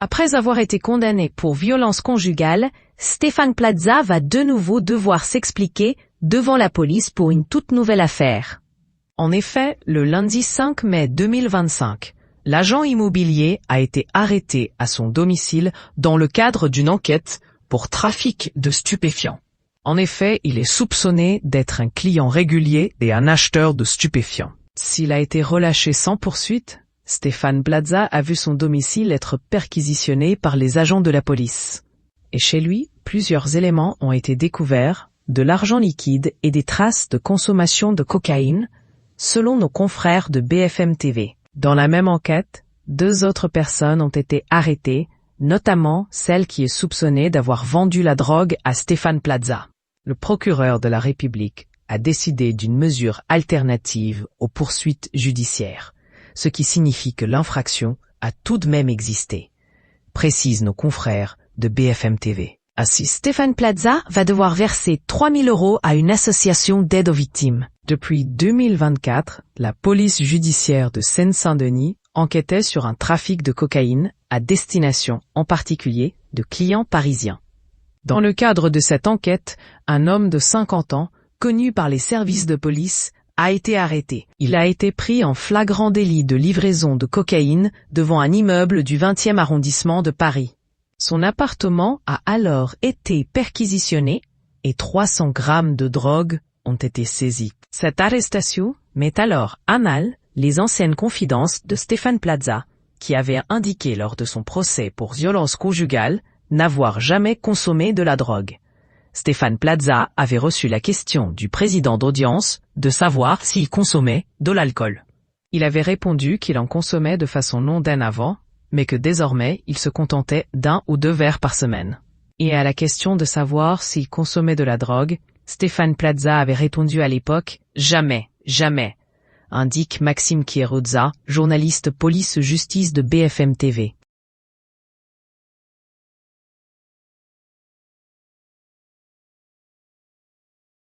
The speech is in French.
Après avoir été condamné pour violence conjugale, Stéphane Plaza va de nouveau devoir s'expliquer devant la police pour une toute nouvelle affaire. En effet, le lundi 5 mai 2025, l'agent immobilier a été arrêté à son domicile dans le cadre d'une enquête pour trafic de stupéfiants. En effet, il est soupçonné d'être un client régulier et un acheteur de stupéfiants. S'il a été relâché sans poursuite, Stéphane Plaza a vu son domicile être perquisitionné par les agents de la police. Et chez lui, plusieurs éléments ont été découverts, de l'argent liquide et des traces de consommation de cocaïne, selon nos confrères de BFM TV. Dans la même enquête, 2 autres personnes ont été arrêtées, notamment celle qui est soupçonnée d'avoir vendu la drogue à Stéphane Plaza. Le procureur de la République a décidé d'une mesure alternative aux poursuites judiciaires, ce qui signifie que l'infraction a tout de même existé, précisent nos confrères de BFM TV. Ainsi, Stéphane Plaza va devoir verser 3 000 € à une association d'aide aux victimes. Depuis 2024, la police judiciaire de Seine-Saint-Denis enquêtait sur un trafic de cocaïne à destination, en particulier, de clients parisiens. Dans le cadre de cette enquête, un homme de 50 ans, connu par les services de police, a été arrêté. Il a été pris en flagrant délit de livraison de cocaïne devant un immeuble du 20e arrondissement de Paris. Son appartement a alors été perquisitionné et 300 grammes de drogue ont été saisis. Cette arrestation met alors à mal les anciennes confidences de Stéphane Plaza, qui avait indiqué lors de son procès pour violence conjugale n'avoir jamais consommé de la drogue. Stéphane Plaza avait reçu la question du président d'audience de savoir s'il consommait de l'alcool. Il avait répondu qu'il en consommait de façon mondaine avant, mais que désormais il se contentait d'1 ou 2 verres par semaine. Et à la question de savoir s'il consommait de la drogue, Stéphane Plaza avait répondu à l'époque « Jamais, jamais », indique Maxime Chieruzza, journaliste police-justice de BFM TV.